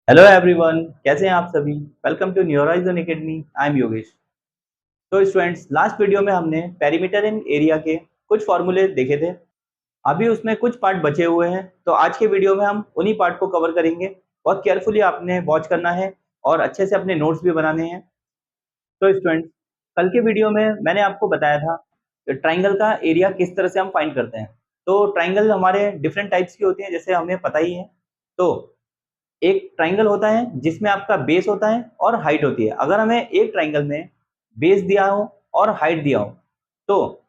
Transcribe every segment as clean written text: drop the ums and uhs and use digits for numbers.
Hello everyone, कैसे हैं आप सभी। Welcome to new horizon academy. I am Yogesh. तो स्टूडेंट्स, लास्ट वीडियो में हमने पेरीमीटर एंड एरिया के कुछ फॉर्मूले देखे थे। अभी उसमें कुछ पार्ट बचे हुए हैं, तो आज के वीडियो में हम उन्हीं पार्ट को कवर करेंगे। बहुत केयरफुली आपने वॉच करना है और अच्छे से अपने नोट्स भी बनाने हैं। तो स्टूडेंट्स, कल के वीडियो में मैंने आपको बताया था कि ट्राइंगल का एरिया किस तरह से हम फाइंड करते हैं। तो ट्राइंगल हमारे डिफरेंट टाइप्स की होती हैं, जैसे हमें पता ही है। तो एक ट्राइंगल होता है जिसमें आपका बेस होता है और हाइट होती है। अगर हमें एक ट्राइंगल में बेस दिया हो और हाइट दिया हो, तो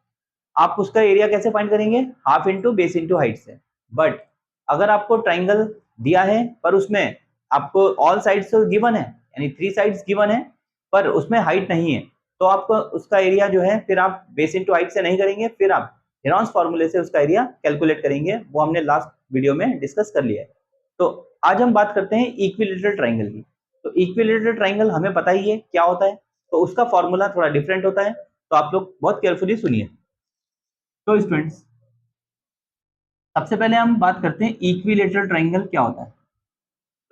आप उसका एरिया कैसे फाइंड करेंगे? Half into base into height से। बट अगर आपको ट्राइंगल दिया है पर उसमें आपको ऑल साइड्स तो गिवन है, यानी थ्री साइड्स गिवन है, पर उसमें हाइट नहीं है, तो आपको उसका एरिया जो है फिर आप बेस इंटू हाइट से नहीं करेंगे, फिर आप हेरॉन्स फॉर्मूले से उसका एरिया कैलकुलेट करेंगे। वो हमने लास्ट वीडियो में डिस्कस कर लिया है। तो आज हम बात करते हैं इक्विलेटरल ट्राइंगल की। तो इक्विलेटरल ट्राइंगल हमें पता ही है क्या होता है, तो उसका फॉर्मूला थोड़ा डिफरेंट होता है। तो आप लोग बहुत केयरफुली सुनिए। तो स्टूडेंट्स, सबसे पहले हम बात करते हैं इक्विलेटरल ट्राइंगल क्या होता है।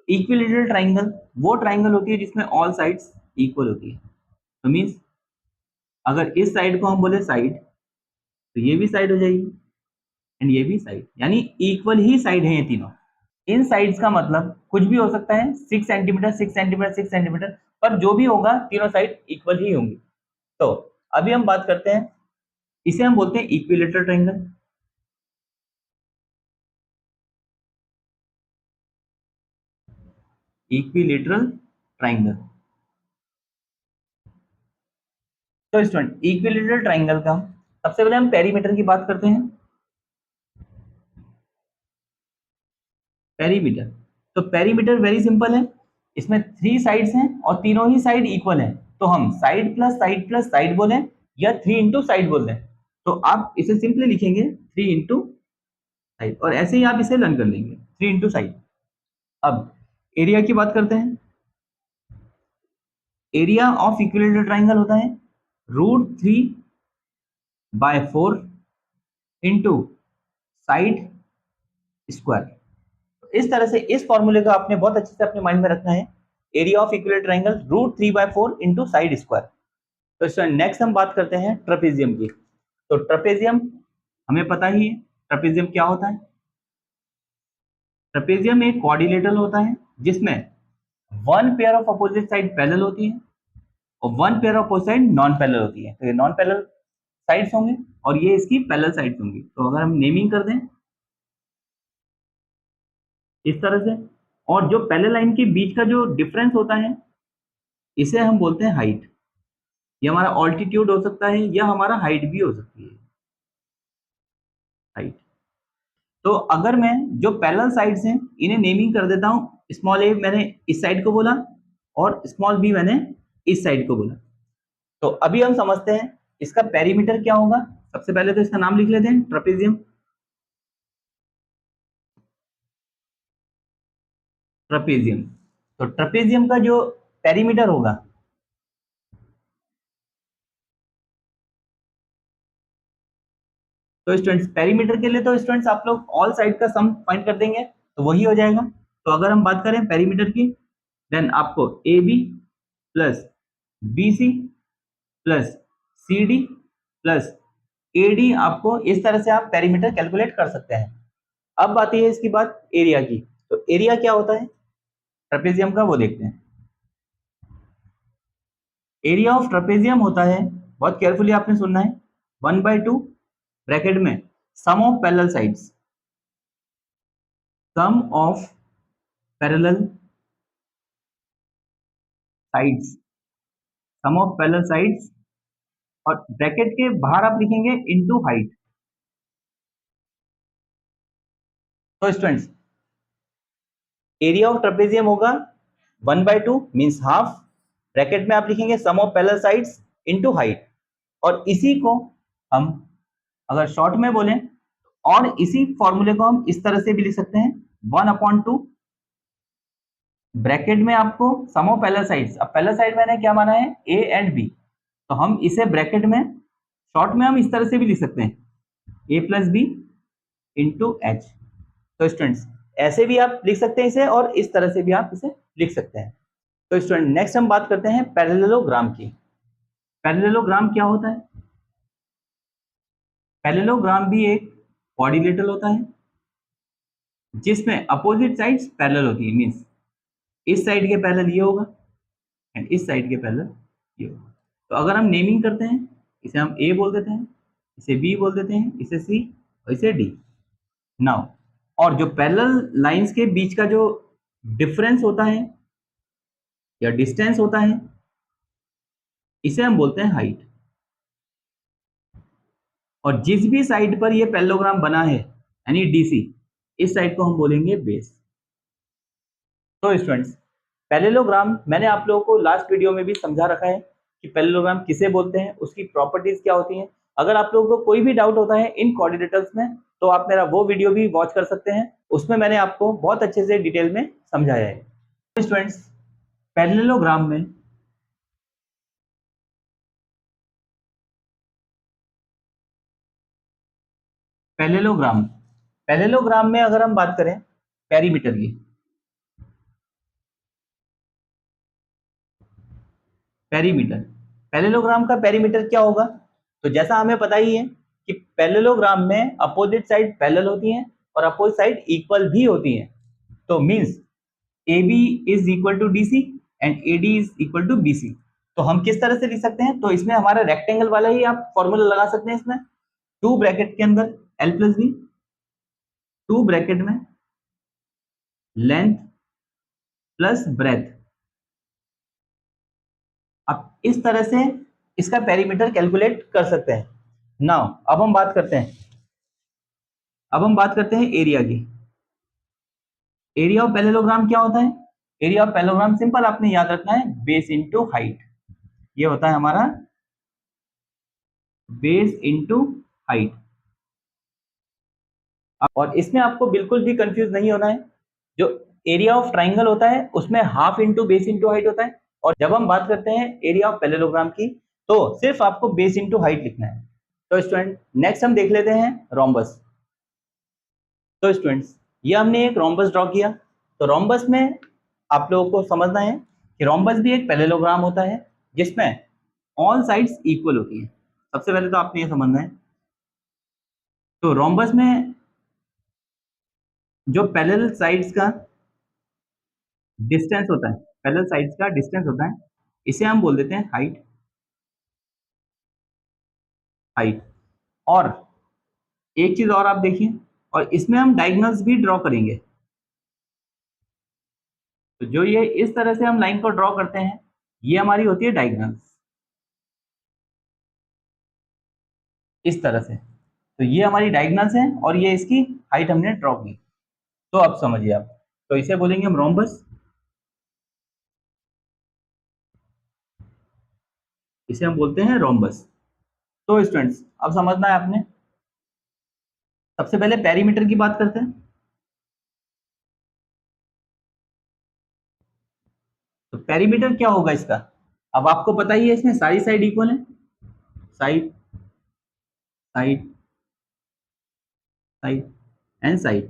इक्विलेटरल ट्राइंगल वो ट्राइंगल होती है जिसमें ऑल साइड्स इक्वल होती है। तो मीन्स अगर इस साइड को हम बोले साइड, तो ये भी साइड हो जाएगी एंड ये भी साइड, यानी इक्वल ही साइड है ये तीनों। इन साइड्स का मतलब कुछ भी हो सकता है, 6 सेंटीमीटर 6 सेंटीमीटर 6 सेंटीमीटर, पर जो भी होगा तीनों साइड इक्वल ही होंगी। तो अभी हम बात करते हैं, इसे हम बोलते हैं इक्विलेटरल ट्राइंगल। Equilateral triangle. तो स्टूडेंट, इक्विलेटरल ट्राइंगल का सबसे पहले हम पेरीमीटर की बात करते हैं। पेरीमीटर, तो पेरीमीटर वेरी सिंपल है। इसमें थ्री साइड्स हैं और तीनों ही साइड इक्वल हैं, तो हम साइड प्लस साइड बोले या थ्री इंटू साइड बोल दें। तो आप इसे सिंपली लिखेंगे थ्री इंटू साइड, और ऐसे ही आप इसे लर्न कर लेंगे, थ्री इंटू साइड। अब एरिया की बात करते हैं। एरिया ऑफ इक्विलेटरल ट्राइंगल होता है √3/4 इंटू साइड स्क्वायर। इस तरह से इस फॉर्मूले को आपने बहुत अच्छे से अपने माइंड में रखना है। Area of equilateral triangle √3/4 into side square. तो स्टूडेंट, नेक्स्ट हम बात करते हैं ट्रेपेजियम की। तो ट्रेपेजियम हमें पता ही है, ट्रेपेजियम क्या होता है। ट्रेपेजियम एक क्वाड्रिलेटरल होता है जिसमें one pair of opposite side parallel होती है और one pair of opposite side non parallel होती है। तो ये नॉन पैरेलल साइड्स होंगे और ये इसकी पैरेलल साइड्स होंगी। तो अगर हम नेमिंग कर दें इस तरह से, और जो पैरेलल लाइन के बीच का जो डिफरेंस होता है, इसे हम बोलते हैं हाइट। ये हमारा ऑल्टीट्यूड हो सकता है या हमारा हाइट भी हो सकती है, हाइट। तो अगर मैं जो पैरेलल साइड्स हैं इन्हें नेमिंग कर देता हूँ, स्मॉल ए मैंने इस साइड को बोला और स्मॉल बी मैंने इस साइड को बोला। तो अभी हम समझते हैं इसका पेरीमीटर क्या होगा। सबसे पहले तो इसका नाम लिख लेते हैं, ट्रेपेजियम। ट्रेपेजियम, तो ट्रेपेजियम का जो पेरीमीटर होगा, तो स्टूडेंट्स पेरीमीटर के लिए तो स्टूडेंट्स आप लोग ऑल साइड का सम फाइंड कर देंगे, तो वही हो जाएगा। तो अगर हम बात करें पेरीमीटर की, देन आपको A B plus B C plus C D plus A D, आपको इस तरह से आप पेरीमीटर कैलकुलेट कर सकते हैं। अब आती है इसकी बात एरिया की। तो एरिया क्या होता है ट्रेपेजियम का, वो देखते हैं। एरिया ऑफ ट्रेपेजियम होता है, बहुत केयरफुली आपने सुनना है, 1/2 ब्रैकेट में sum of parallel sides, sum of parallel sides, sum of parallel sides, और ब्रैकेट के बाहर आप लिखेंगे इनटू हाइट। तो स्टूडेंट्स, एरिया ऑफ ट्रेपेजियम होगा 1/2 मीन्स हाफ, ब्रैकेट में आप लिखेंगे sum of parallel sides into height. और इसी को हम अगर शॉर्ट में बोलें, और इसी फॉर्मूले को हम इस तरह से भी लिख सकते हैं, 1/2 ब्रैकेट में आपको सम ऑफ पैरेलल साइड्स। अब पैरेलल साइड मैंने क्या माना है, ए एंड बी, तो हम इसे ब्रैकेट में शॉर्ट में हम इस तरह से भी लिख सकते हैं, ए प्लस बी इंटू एच। तो स्टूडेंट्स, ऐसे भी आप लिख सकते हैं इसे और इस तरह से भी आप इसे लिख सकते हैं। तो स्टूडेंट नेक्स्ट हम बात करते हैं पैरेललोग्राम की। पैरेललोग्राम क्या होता है? पैरेललोग्राम भी एक क्वाड्रिलेटरल होता है जिसमें अपोजिट साइड्स पैरेलल होती है। मींस इस साइड के पैरेलल ये होगा एंड इस साइड के पैरेलल ये होगा। तो अगर हम नेमिंग करते हैं, इसे हम ए बोल देते हैं, इसे बी बोल देते हैं, इसे सी और इसे डी। नाउ और जो पैरेलल लाइंस के बीच का जो डिफरेंस होता है या डिस्टेंस होता है, इसे हम बोलते हैं हाइट। और जिस भी साइड पर ये पैरेललोग्राम बना है यानी डीसी, इस साइड को हम बोलेंगे बेस। तो स्टूडेंट्स पैरेललोग्राम मैंने आप लोगों को लास्ट वीडियो में भी समझा रखा है कि पैरेललोग्राम किसे बोलते हैं, उसकी प्रॉपर्टीज क्या होती हैं। अगर आप लोगों को कोई भी डाउट होता है इन कोऑर्डिनेटर्स में तो आप मेरा वो वीडियो भी वॉच कर सकते हैं, उसमें मैंने आपको बहुत अच्छे से डिटेल में समझाया है। तो स्टूडेंट्स पैरेललोग्राम में पैरेललोग्राम में अगर हम बात करें पेरीमीटर की, पेरीमीटर पैरेललोग्राम का पेरीमीटर क्या होगा? तो जैसा हमें पता ही है कि पैरेललोग्राम में अपोजिट साइड पैरेलल होती हैं और अपोजिट साइड इक्वल भी होती हैं। तो means AB is equal to DC and AD is equal to BC। तो हम किस तरह से लिख सकते हैं? तो इसमें हमारा रेक्टेंगल वाला ही आप फॉर्मूला लगा सकते हैं। इसमें 2 ब्रैकेट के अंदर L प्लस B, 2 ब्रैकेट में लेंथ प्लस ब्रेथ। आप इस तरह से इसका पेरीमीटर कैलकुलेट कर सकते हैं। नाउ अब हम बात करते हैं एरिया की। एरिया ऑफ पैरेललोग्राम क्या होता है? एरिया ऑफ पैरेललोग्राम सिंपल आपने याद रखना है, बेस इंटू हाइट। ये होता है हमारा बेस इंटू हाइट। और इसमें आपको बिल्कुल भी कंफ्यूज नहीं होना है। जो एरिया ऑफ ट्राइंगल होता है उसमें half into base into height होता है, और जब हम बात करते हैं एरिया ऑफ पैरेललोग्राम की तो सिर्फ आपको बेस इंटू हाइट लिखना है। तो स्टूडेंट नेक्स्ट हम देख लेते हैं रोम्बस। तो स्टूडेंट्स ये हमने एक रोम्बस ड्रॉ किया। तो रोम्बस में आप लोगों को समझना है कि रोम्बस भी एक पैरेललोग्राम होता है जिसमें ऑल साइड्स इक्वल होती हैं। सबसे पहले तो आपने ये समझना है, तो रोम्बस में जो पैरेलल साइड्स का डिस्टेंस होता है, पैरेलल साइड्स का डिस्टेंस होता है, इसे हम बोल देते हैं हाइट। हाइट और एक चीज और आप देखिए, और इसमें हम डायगोनल्स भी ड्रॉ करेंगे। तो जो ये इस तरह से हम लाइन को ड्रॉ करते हैं, ये हमारी होती है डायगोनल्स, इस तरह से। तो ये हमारी डायगोनल्स है और ये इसकी हाइट हमने ड्रॉ की। तो अब समझिए आप, तो इसे बोलेंगे हम रोम्बस, इसे हम बोलते हैं रोम्बस। तो स्टूडेंट्स अब समझना है आपने। सबसे पहले पेरीमीटर की बात करते हैं। तो पेरीमीटर क्या होगा इसका? अब आपको पता ही है, इसमें सारी साइड इक्वल है, side side side and side.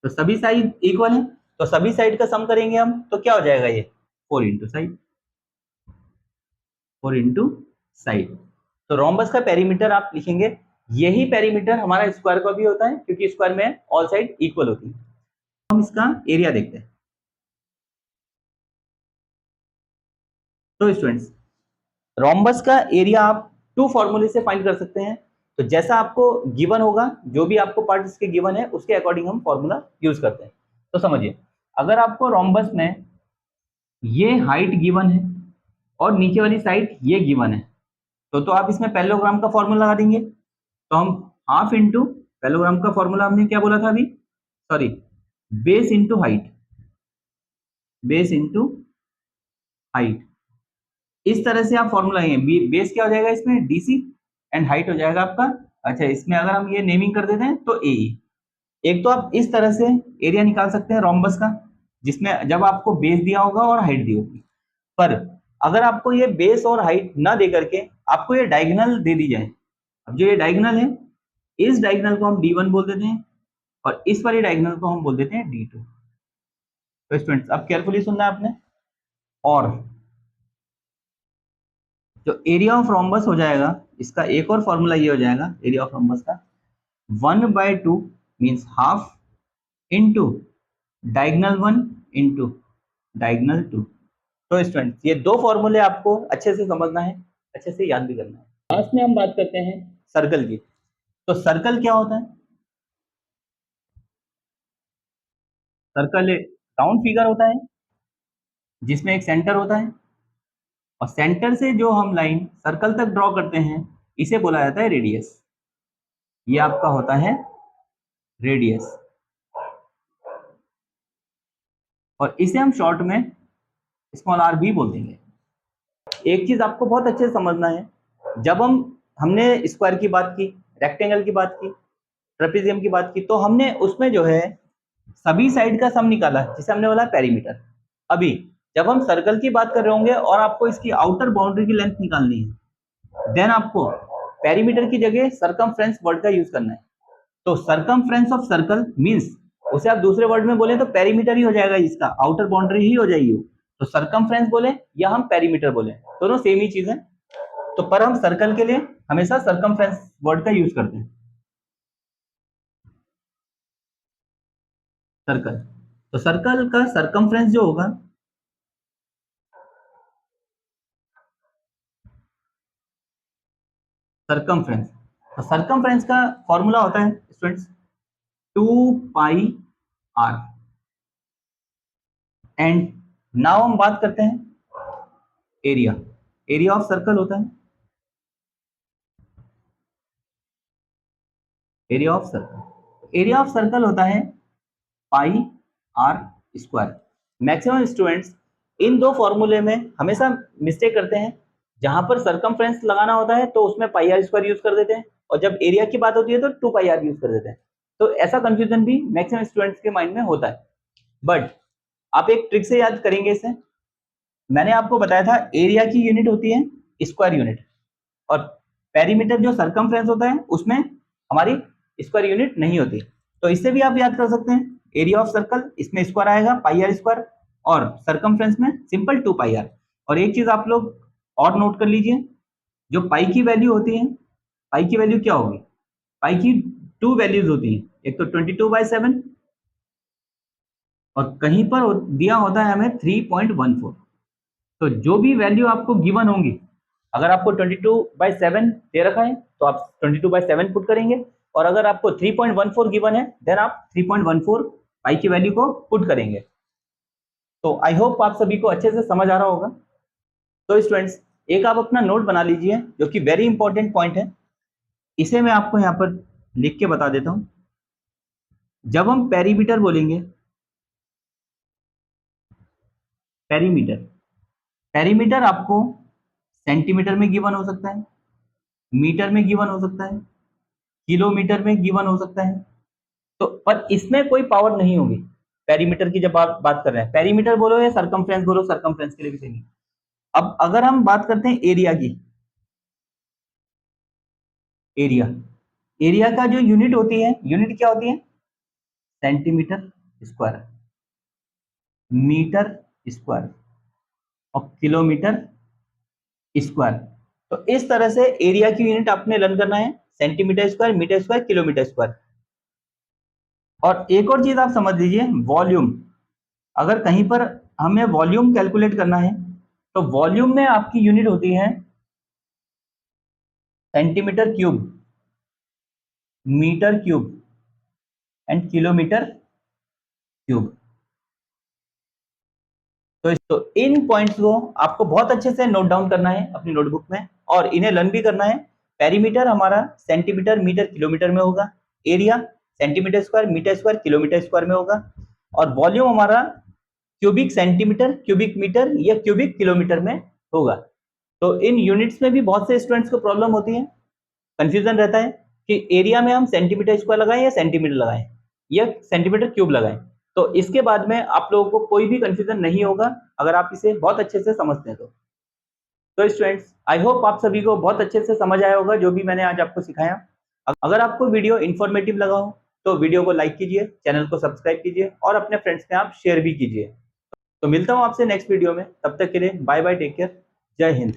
तो सभी साइड इक्वल है, तो सभी साइड का सम करेंगे हम, तो क्या हो जाएगा ये 4 इंटू साइड, 4 इंटू साइड। तो रोम्बस का पेरीमीटर आप लिखेंगे, यही पेरीमीटर हमारा स्क्वायर का भी होता है क्योंकि स्क्वायर में ऑल साइड इक्वल होती है। हम इसका एरिया देखते हैं। तो स्टूडेंट्स रोम्बस का एरिया आप 2 फॉर्मूले से फाइंड कर सकते हैं। तो जैसा आपको गिवन होगा, जो भी आपको पार्ट इसके गिवन है उसके अकॉर्डिंग हम फॉर्मूला यूज करते हैं। तो समझिए, अगर आपको रोम्बस में ये हाइट गिवन है और नीचे वाली साइड ये गिवन है, तो आप इसमें पैरेललोग्राम का फॉर्मूला लगा देंगे। तो हम हाफ इंटू पैरेललोग्राम का फॉर्मूला हमने क्या बोला था अभी, sorry, base into height, base into height. इस तरह से आप फॉर्मूला लगाएंगे। बेस क्या हो जाएगा इसमें, डीसी, एंड हाइट हो जाएगा आपका, अच्छा इसमें अगर हम ये नेमिंग कर देते हैं तो एई। एक तो आप इस तरह से एरिया निकाल सकते हैं रोम्बस का, जिसमें जब आपको बेस दिया होगा और हाइट दी होगी। पर अगर आपको ये बेस और हाइट ना दे करके आपको ये डायगोनल दे दी जाए, अब जो ये डायगोनल है, इस डायगोनल को हम D1 बोल देते हैं और इस वाली डायगोनल को हम बोल देते हैं D2। तो स्टूडेंट्स अब केयरफुली सुनना है आपने। और जो एरिया ऑफ रोम्बस हो जाएगा, इसका एक और फॉर्मूला ये हो जाएगा एरिया ऑफ रोम्बस का, 1/2 means half into diagonal 1 into diagonal 2। तो स्टूडेंट्स ये दो फॉर्मूले आपको अच्छे से समझना है, अच्छे से याद भी करना है। लास्ट में हम बात करते हैं सर्कल की। तो सर्कल क्या होता है? सर्कल एक राउंड फिगर होता है जिसमें एक सेंटर होता है, और सेंटर से जो हम लाइन सर्कल तक ड्रॉ करते हैं इसे बोला जाता है रेडियस। ये आपका होता है रेडियस, और इसे हम शॉर्ट में स्मॉल आर भी बोल देंगे। एक चीज आपको बहुत अच्छे से समझना है, जब हमने स्क्वायर की बात की, रेक्टेंगल की बात की, ट्रेपेजियम की बात की, तो हमने उसमें जो है सभी साइड का सम निकाला जिसे हमने बोला पेरीमीटर। अभी जब हम सर्कल की बात कर रहे होंगे और आपको इसकी आउटर बाउंड्री की लेंथ निकालनी है, देन आपको पेरीमीटर की जगह सरकमफ्रेंस वर्ड का यूज करना है। तो सरकमफ्रेंस ऑफ सर्कल मींस, उसे आप दूसरे वर्ड में बोले तो पेरीमीटर ही हो जाएगा, इसका आउटर बाउंड्री ही हो जाएगी। तो सरकमफ्रेंस बोले या हम पेरीमीटर बोले, दोनों सेम ही चीज है। तो पर हम सर्कल के लिए हमेशा सरकमफ्रेंस वर्ड का यूज करते हैं। सर्कल, तो सर्कल का सरकमफ्रेंस जो होगा, सरकमफ्रेंस, तो सरकमफ्रेंस का फॉर्मूला होता है स्टूडेंट्स 2πr। एंड नाउ हम बात करते हैं एरिया। एरिया ऑफ सर्कल होता है, area of circle, area of circle होता है pi R square. Maximum students इन दो फॉर्मूले में हमेशा मिस्टेक करते हैं। जहां पर सरकमफ्रेंस लगाना होता है तो उसमें पाई आर स्क्वायर यूज कर देते हैं, और जब एरिया की बात होती है तो 2πr यूज कर देते हैं। तो ऐसा कंफ्यूजन भी मैक्सिमम स्टूडेंट्स के माइंड में होता है। बट आप एक ट्रिक से याद करेंगे इसे। मैंने आपको बताया था एरिया की यूनिट होती है स्क्वायर यूनिट, और पेरीमीटर जो सरकमफ्रेंस होता है उसमें हमारी स्क्वायर यूनिट नहीं होती। तो इससे भी आप याद कर सकते हैं, एरिया ऑफ सर्कल इसमें स्क्वायर आएगा पाई आर स्क्वायर, और सरकमफ्रेंस में सिंपल 2πr। और एक चीज आप लोग और नोट कर लीजिए, जो पाई की वैल्यू होती है, पाई की वैल्यू क्या होगी? पाई की टू वैल्यूज होती है, एक तो 22/7 और कहीं पर दिया होता है हमें 3.14। तो जो भी वैल्यू आपको गिवन होंगी, अगर आपको 22/7 दे रखा है तो आप 22/7 पुट करेंगे, और अगर आपको 3.14 गिवन है देन आप 3.14 पाई की वैल्यू को पुट करेंगे। तो आई होप आप सभी को अच्छे से समझ आ रहा होगा। तो स्टूडेंट्स एक आप अपना नोट बना लीजिए जो कि वेरी इंपॉर्टेंट पॉइंट है, इसे मैं आपको यहाँ पर लिख के बता देता हूँ। जब हम पेरीमीटर बोलेंगे, पेरीमीटर, पेरीमीटर आपको सेंटीमीटर में गिवन हो सकता है, मीटर में गिवन हो सकता है, किलोमीटर में गिवन हो सकता है। तो पर इसमें कोई पावर नहीं होगी पेरीमीटर की। जब आप बात कर रहे हैं पेरीमीटर बोलो या सरकमफ्रेंस बोलो, सरकमफ्रेंस के लिए भी सेम ही। अब अगर हम बात करते हैं एरिया की, एरिया, एरिया का जो यूनिट होती है, यूनिट क्या होती है? सेंटीमीटर स्क्वायर, मीटर स्क्वायर और किलोमीटर स्क्वायर। तो इस तरह से एरिया की यूनिट आपने लर्न करना है, centimetre square, metre square, kilometre square. और एक और चीज आप समझ लीजिए, वॉल्यूम। अगर कहीं पर हमें वॉल्यूम कैलकुलेट करना है तो वॉल्यूम में आपकी यूनिट होती है centimetre cube, metre cube and kilometre cube. तो इन पॉइंट्स को आपको बहुत अच्छे से नोट डाउन करना है अपनी नोटबुक में, और इन्हें लर्न भी करना है। पेरीमीटर हमारा सेंटीमीटर, मीटर, किलोमीटर में होगा, area centimetre square, metre square, kilometre square में होगा, और वॉल्यूम हमारा क्यूबिक सेंटीमीटर, क्यूबिक मीटर या क्यूबिक किलोमीटर में होगा। तो इन यूनिट्स में भी बहुत से स्टूडेंट्स को प्रॉब्लम होती है, कंफ्यूजन रहता है कि एरिया में हम सेंटीमीटर स्क्वायर लगाएं या सेंटीमीटर लगाएं या सेंटीमीटर क्यूब लगाएं। तो इसके बाद में आप लोगों को कोई भी कंफ्यूजन नहीं होगा अगर आप इसे बहुत अच्छे से समझते हैं तो स्टूडेंट्स आई होप आप सभी को बहुत अच्छे से समझ आया होगा जो भी मैंने आज आपको सिखाया। अगर आपको वीडियो इन्फॉर्मेटिव लगा हो तो वीडियो को लाइक कीजिए, चैनल को सब्सक्राइब कीजिए और अपने फ्रेंड्स में आप शेयर भी कीजिए। तो मिलता हूँ आपसे नेक्स्ट वीडियो में, तब तक के लिए बाय बाय, टेक केयर, जय हिंद।